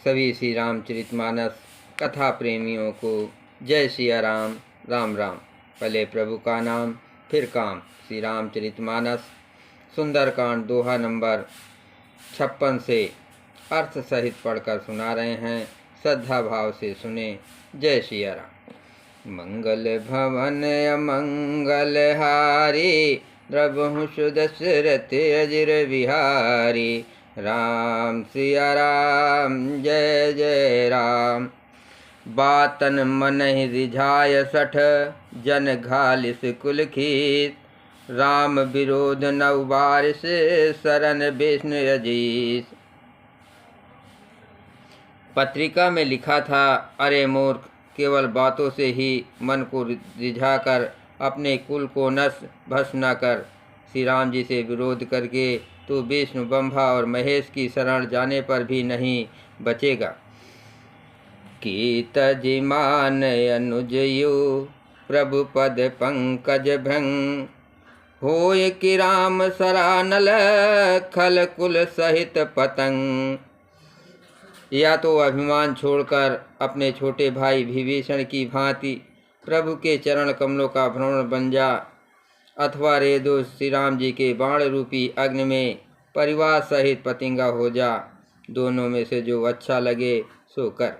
सभी श्री रामचरितमानस कथा प्रेमियों को जय सिया राम। राम राम। पहले प्रभु का नाम फिर काम। श्री रामचरितमानस सुंदरकांड दोहा नंबर 56 से अर्थ सहित पढ़कर सुना रहे हैं। श्रद्धा भाव से सुने। जय सिया राम। मंगल भवन अमंगल हारी, द्रवहु सुदशरथ अजिर बिहारी। राम सिया राम जय जय राम। बातन मनहि रिझाय सठ, जन घालिस कुल खीस। राम विरोध नव बारिस, शरण विष्णु अजीस। पत्रिका में लिखा था, अरे मूर्ख, केवल बातों से ही मन को रिझाकर अपने कुल को नष्ट भस्म न कर। श्री राम जी से विरोध करके तो विष्णु, ब्रह्मा और महेश की शरण जाने पर भी नहीं बचेगा। कीत जिमान अनुजयु, प्रभु पद पंकज भंग। होय कि राम सरानल, खल कुल सहित पतंग। या तो अभिमान छोड़कर अपने छोटे भाई विभीषण की भांति प्रभु के चरण कमलों का भ्रमण बन जा, अथवा रे दोष श्री राम जी के बाण रूपी अग्नि में परिवार सहित पतिंगा हो जा। दोनों में से जो अच्छा लगे सो कर।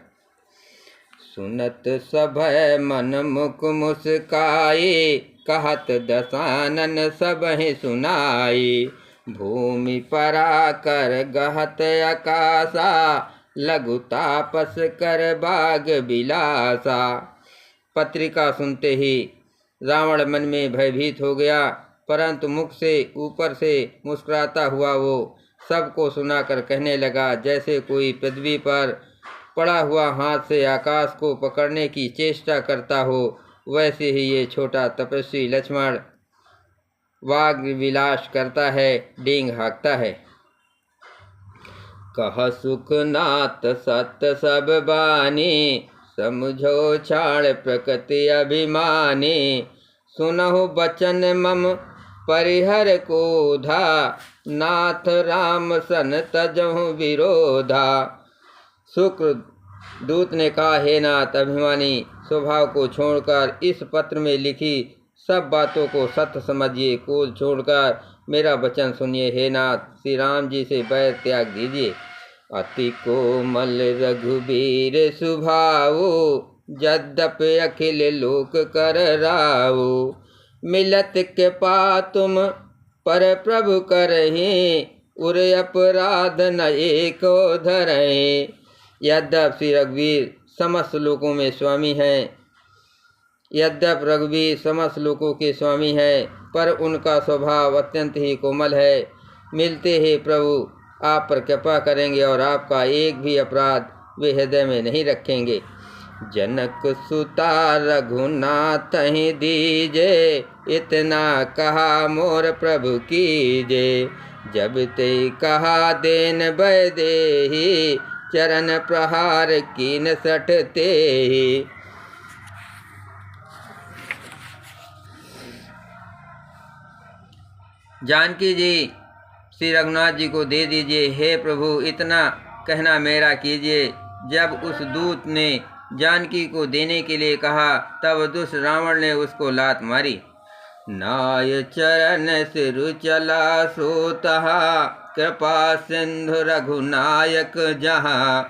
सुनत सभय मन मुख मुस्काई, कहत दसानन सबहि सुनाई। भूमि परा कर गहत आकाशा, लघु तापस कर बाग बिलासा। पत्रिका सुनते ही रावण मन में भयभीत हो गया, परंतु मुख से ऊपर से मुस्कुराता हुआ वो सबको सुनाकर कहने लगा, जैसे कोई पृथ्वी पर पड़ा हुआ हाथ से आकाश को पकड़ने की चेष्टा करता हो, वैसे ही ये छोटा तपस्वी लक्ष्मण वाग विलास करता है, डींग हाँकता है। कह सुखनाथ सत्य सब बानी, समझो छाड़ प्रकृति अभिमानी। सुनहु बचन मम परिहर कोधा, नाथ राम सन तजहु विरोधा। शुक्र दूत ने कहा, हे नाथ, अभिमानी स्वभाव को छोड़कर इस पत्र में लिखी सब बातों को सत्य समझिए। क्रोध छोड़कर मेरा वचन सुनिए। हे नाथ, श्री राम जी से बैर त्याग दीजिए। अति कोमल रघुबीर सुभाऊ, यद्यपि अखिल लोक कर राऊ। मिलत के पा तुम पर प्रभु करहि, उर अपराध न एको धरहि। यद्यप श्री रघुवीर समस्त लोकों में स्वामी हैं, यद्यप रघुवीर समस्त लोकों के स्वामी हैं, पर उनका स्वभाव अत्यंत ही कोमल है। मिलते ही प्रभु आप पर कृपा करेंगे और आपका एक भी अपराध वे हृदय में नहीं रखेंगे। जनक सुता रघुनाथ ही दीजे, इतना कहा मोर प्रभु कीजे। जब ते कहा देन बैदेही, चरण प्रहार कीन सटते ही। जानकी जी श्री रघुनाथ जी को दे दीजिए। हे प्रभु, इतना कहना मेरा कीजिए। जब उस दूत ने जानकी को देने के लिए कहा, तब दुष्ट रावण ने उसको लात मारी। नाय चरण सिरु चला सोतहा, कृपा सिंधु रघुनायक जहाँ।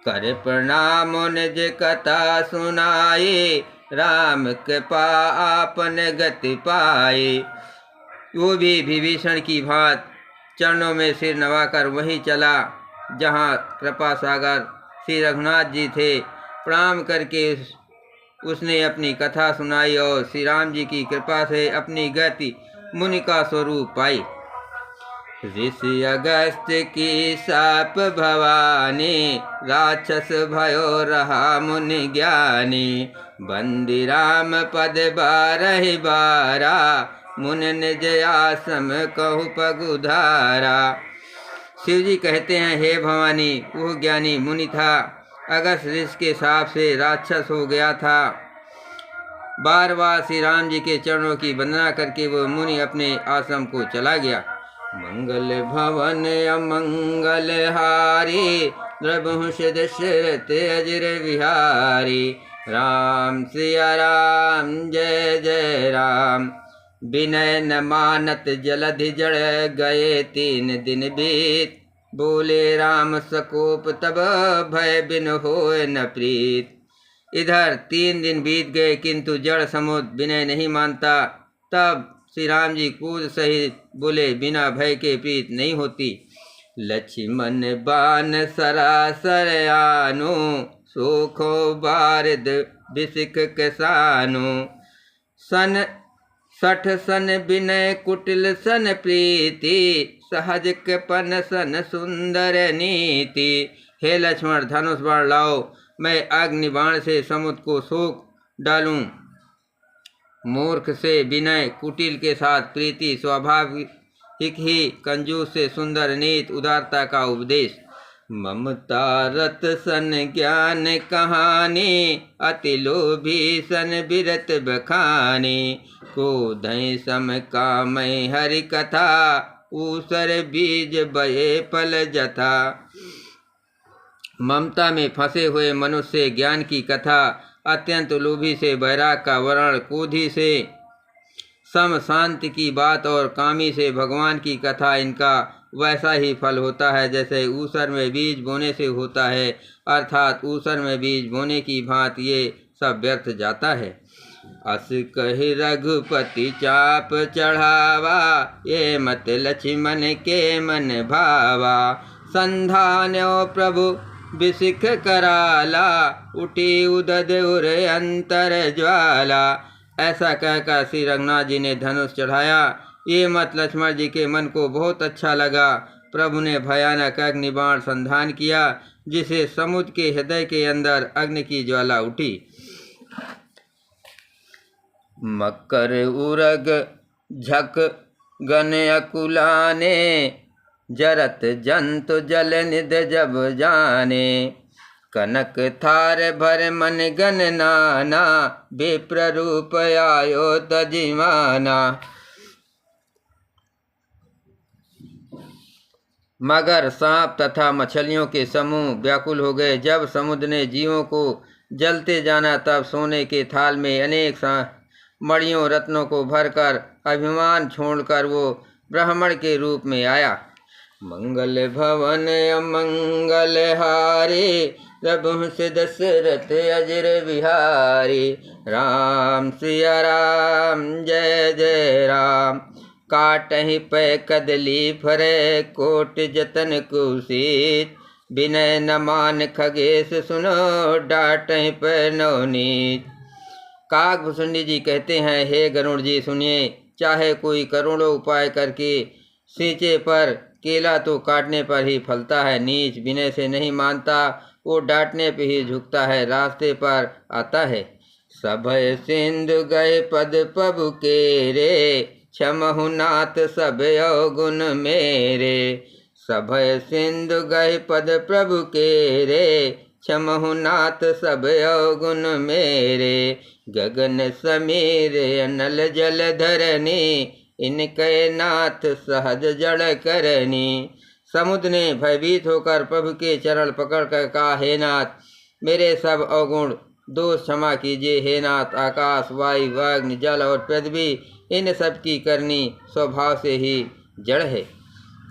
कर प्रणाम निज कथा सुनाई, राम कृपा आपन गति पाई। वो भी विभीषण की भांति चरणों में सिर नवाकर वहीं चला जहाँ कृपा सागर श्री रघुनाथ जी थे। प्रणाम करके उसने अपनी कथा सुनाई और श्री राम जी की कृपा से अपनी गति मुनि का स्वरूप पाई। ऋषि अगस्त की साप भवानी, राक्षस भयो रहा मुनि ज्ञानी। बंदी राम पद बारहि बारा, मुनि निज आश्रम कहु पगुधारा। शिव जी कहते हैं, हे भवानी, वह ज्ञानी मुनि था, अगस्त ऋषि के शाप से राक्षस हो गया था। बार बार श्री राम जी के चरणों की वंदना करके वह मुनि अपने आश्रम को चला गया। मंगल भवन अमंगल हारी, द्रबहुष दशरथ अजर विहारी। राम सिया राम जय जय राम, विनय न मानत जलधि जड़ गए 3 दिन बीत। बोले राम सकोप तब भय बिन होय न प्रीत। इधर 3 दिन बीत गए किंतु जड़ समुद्र विनय नहीं मानता। तब श्री राम जी कूद सहित बोले बिना भय के प्रीत नहीं होती। लक्ष्मण बान सरासर आनो, सोखो बारिद बिसिक किसानो। सन 60 सन विनय कुटिल सन प्रीति, सहज कृपन सन सुंदर नीति। हे लक्ष्मण धनुष बाण लाओ, मैं अग्नि बाण से समुद्र को सोख डालूं। मूर्ख से विनय, कुटिल के साथ प्रीति, स्वाभाविक ही कंजूस से सुंदर नीति, उदारता का उपदेश। ममता रत सन ज्ञान कहानी, अति लोभी सन बिरत बखानी। क्रोधै सम कामय हरि कथा, ऊसर बीज बये फल जथा। ममता में फंसे हुए मनुष्य ज्ञान की कथा, अत्यंत लोभी से वैराग का वर्ण, क्रोधी से सम शांति की बात और कामी से भगवान की कथा, इनका वैसा ही फल होता है जैसे ऊसर में बीज बोने से होता है। अर्थात ऊसर में बीज बोने की भांति ये सब व्यर्थ जाता है। अस कहि रघुपति चाप चढ़ावा, ये मत लक्ष्मण के मन भावा। संधान्यो प्रभु बिसिख कराला, उठी उदद उर अंतर ज्वाला। ऐसा कहकर श्री रघुनाथ जी ने धनुष चढ़ाया। ये मत लक्ष्मण जी के मन को बहुत अच्छा लगा। प्रभु ने भयानक अग्नि बाण संधान किया, जिसे समुद्र के हृदय के अंदर अग्नि की ज्वाला उठी। मकर उरग झक गन अकुलाने, जरत जंतु जल निध जब जाने। कनक थार भर मन गन नाना, विप्र रूप आयो तजिमाना। मगर, सांप तथा मछलियों के समूह व्याकुल हो गए। जब समुद्र ने जीवों को जलते जाना, तब सोने के थाल में अनेक मणियों रत्नों को भरकर अभिमान छोड़कर वो ब्राह्मण के रूप में आया। मंगल भवन अमंगल हारी, रघुवंश दशरथ अजर विहारी। राम सिया राम जय जय राम, काटहि पै कदली फरे, कोट जतन कुशीत। विनय न मान खगेश सुनो, डांटहि पै नवनीत। काकभूषुंडी जी कहते हैं, हे गरुड़ जी सुनिए, चाहे कोई करोड़ों उपाय करके सींचे पर केला तो काटने पर ही फलता है। नीच विनय से नहीं मानता, वो डांटने पे ही झुकता है, रास्ते पर आता है। सभय सिंधु गए पद प्रभु के रे, क्षमहु नाथ सब अवगुण मेरे। सभय सिंधु गए पद प्रभु के रे, क्षमहु नाथ सब अवगुण मेरे। गगन समीर अनल जल धरनी, इनके नाथ सहज जड़ करनी। समुद्र ने भयभीत होकर प्रभु के चरण पकड़ कर कहा, हे नाथ, मेरे सब अवगुण दोष क्षमा कीजिए। हे नाथ, आकाश वायु अग्नि जल और पृथ्वी, इन सब की करनी स्वभाव से ही जड़ है।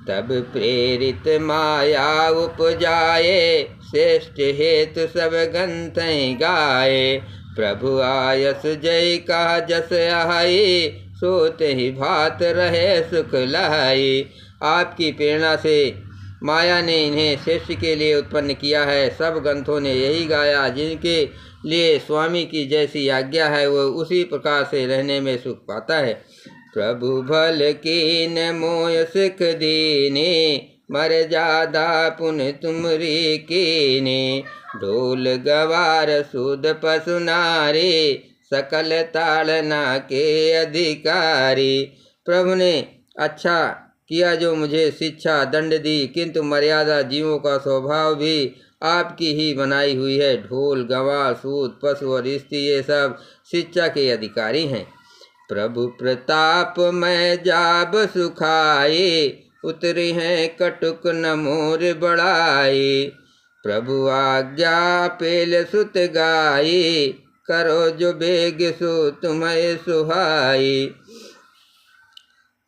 तब प्रेरित माया उपजाए, श्रेष्ठ हेतु सब ग्रंथ गाए। प्रभु आयस जय का जस आई, सोते ही भात रहे सुख लाई। आपकी प्रेरणा से माया ने इन्हें शिष्य के लिए उत्पन्न किया है। सब ग्रंथों ने यही गाया, जिनके लिए स्वामी की जैसी आज्ञा है वो उसी प्रकार से रहने में सुख पाता है। प्रभु भल कीन मोय सिख दीने, मर्यादा पुन तुमरी कीने। ढोल गवार सूद पशु नारी, सकल ताड़ना के अधिकारी। प्रभु ने अच्छा किया जो मुझे शिक्षा दंड दी, किंतु मर्यादा जीवों का स्वभाव भी आपकी ही बनाई हुई है। ढोल गवार सूद पशु और स्त्री ये सब शिक्षा के अधिकारी हैं। प्रभु प्रताप में जाब सुखाए, उतरी हैं कटुक न मोर बढ़ाई। प्रभु आज्ञा पेल सुत गाई, करो जो बेग सो तुम्हें सुहाई।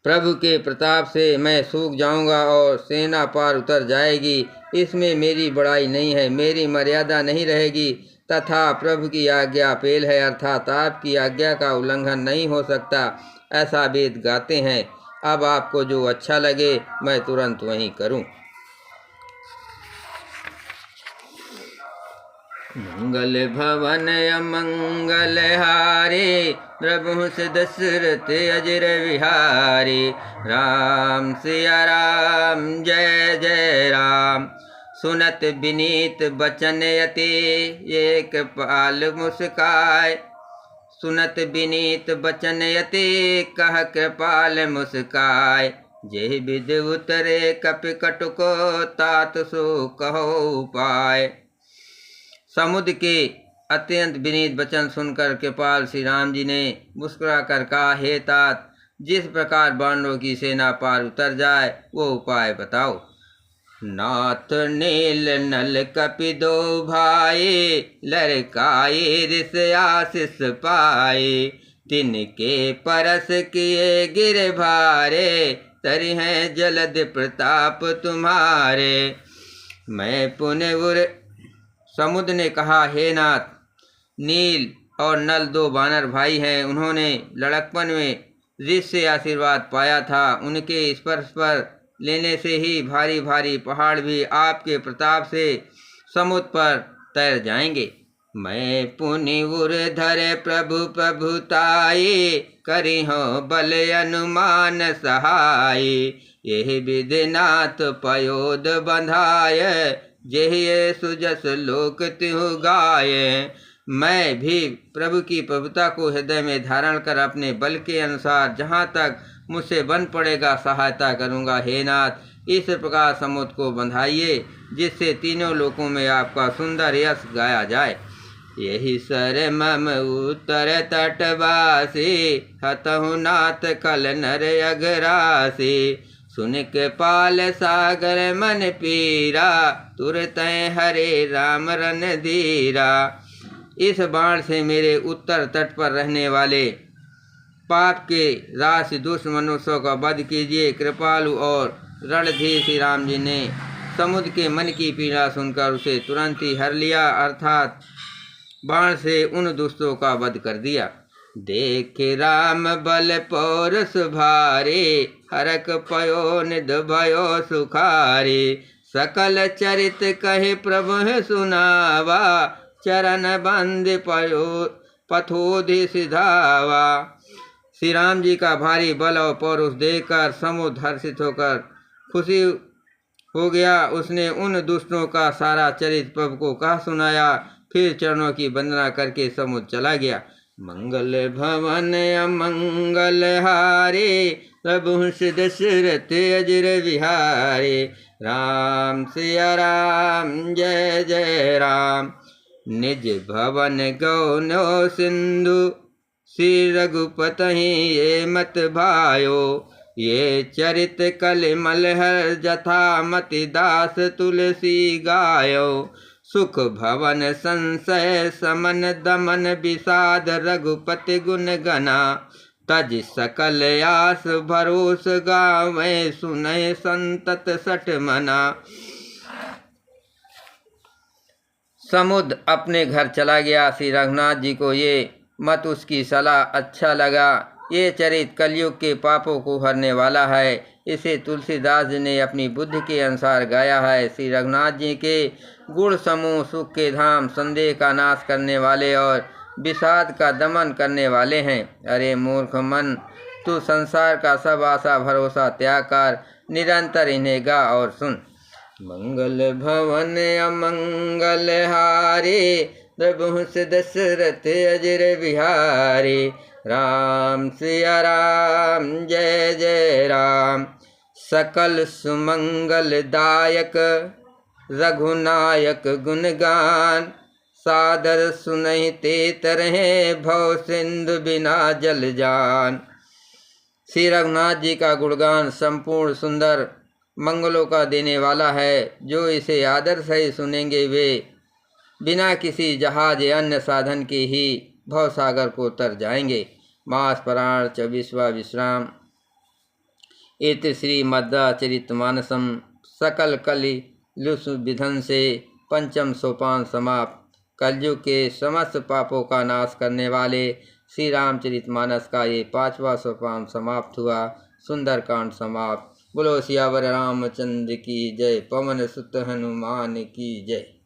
प्रभु के प्रताप से मैं सूख जाऊंगा और सेना पार उतर जाएगी, इसमें मेरी बड़ाई नहीं है, मेरी मर्यादा नहीं रहेगी। तथा प्रभु की आज्ञा पेल है, अर्थात आपकी आज्ञा का उल्लंघन नहीं हो सकता, ऐसा वेद गाते हैं। अब आपको जो अच्छा लगे मैं तुरंत वही करूं। मंगल भवन अमंगल हारे, प्रभु से दशरथ अजर विहारी। राम सिया राम जय जय राम, सुनत विनीत बचन यति एक पाल मुस्काय। सुनत विनीत बचन यति कह कृपाल मुस्काय। जेहि विध उतरे कपि कटुको, तात सो कहो उपाय। समुद्र के अत्यंत विनीत वचन सुनकर कृपाल श्री राम जी ने मुस्कुरा कर कहा, हे तात, जिस प्रकार बाणों की सेना पार उतर जाए वो उपाय बताओ। नाथ नील नल कपि दो भाई, लड़काए ऋष आशीष पाए। तिनके परस किए गिर भारे, तरि हैं जलद प्रताप तुम्हारे। मैं पुण्य। समुद्र ने कहा, हे नाथ, नील और नल दो वानर भाई हैं, उन्होंने लड़कपन में ऋषि से आशीर्वाद पाया था। उनके स्पर्श पर लेने से ही भारी भारी पहाड़ भी आपके प्रताप से समुद्र पर तैर जाएंगे। मैं पुनि उर धरे प्रभु प्रभुताई, करी हो बल अनुमान सहाय। यही विधि नाथ पयोद बंधाय, जेहि सुजस लोक तिहु गाय। मैं भी प्रभु की प्रभुता को हृदय में धारण कर अपने बल के अनुसार जहाँ तक मुझसे बन पड़ेगा सहायता करूँगा। हे नाथ, इस प्रकार समुद्र को बंधाइए जिससे तीनों लोकों में आपका सुंदर यश गाया जाए। यही सर मम उत्तर तटवासी, हतहु नाथ कल नर अगरासी। सुन के पाल सागर मन पीरा, तुरत हरे राम रन धीरा। इस बाण से मेरे उत्तर तट पर रहने वाले पाप के राशि दुष्ट मनुष्यों का वध कीजिए। कृपालु और रणधीर श्री राम जी ने समुद्र के मन की पीड़ा सुनकर उसे तुरंत ही हर लिया, अर्थात बाण से उन दुष्टों का वध कर दिया। देख राम बल पौरस भारे, हरक पयो निध भयो सुखारे। सकल चरित कहे प्रभु सुनावा, चरण बंद पयो पथोधि सिधावा। श्री राम जी का भारी बल और पौरुष देखकर समुद्र हर्षित होकर खुशी हो गया। उसने उन दुष्टों का सारा चरित्र प्रभु को कहा सुनाया, फिर चरणों की वंदना करके समुद्र चला गया। मंगल भवन अमंगल हारे, प्रभु दशरथ अजर विहारे। राम सिया राम जय जय राम, निज भवन गौनो सिंधु। श्री रघुपति ये मत भायो, ये चरित कलिमल हर जथा मति दास तुलसी गायो। सुख भवन संशय समन दमन विषाद, रघुपति गुण गना। तज सकल आस भरोस गावे, सुनय संतत सठ मना। समुद्र अपने घर चला गया। श्री रघुनाथ जी को ये मत उसकी सलाह अच्छा लगा। ये चरित कलयुग के पापों को हरने वाला है। इसे तुलसीदास जी ने अपनी बुद्धि के अनुसार गाया है। श्री रघुनाथ जी के गुण समूह सुख के धाम, संदेह का नाश करने वाले और विषाद का दमन करने वाले हैं। अरे मूर्ख मन, तू संसार का सब आशा भरोसा त्याग कर निरंतर इन्हें गा और सुन। मंगल भवन अमंगल हारे, प्रभु से दशरथ अजर विहारे। राम सिया राम जय जय राम, सकल सुमंगल दायक रघुनायक गुणगान। सादर सुनहि ते तरहे, भव सिंधु बिना जल जान। श्री रघुनाथ जी का गुणगान संपूर्ण सुंदर मंगलों का देने वाला है। जो इसे आदर से सुनेंगे वे बिना किसी जहाज या अन्य साधन के ही भवसागर को उतर जाएंगे। मास पुराण 24वां विश्राम। इति श्रीमद्चरितमानसम सकल कलि लुस विधन से पंचम सोपान समाप्त। कलयुग के समस्त पापों का नाश करने वाले श्री रामचरितमानस का ये 5वां सोपान समाप्त हुआ। सुंदरकांड समाप्त। बोलो सियावर रामचंद्र की जय। पवन सुत हनुमान की जय।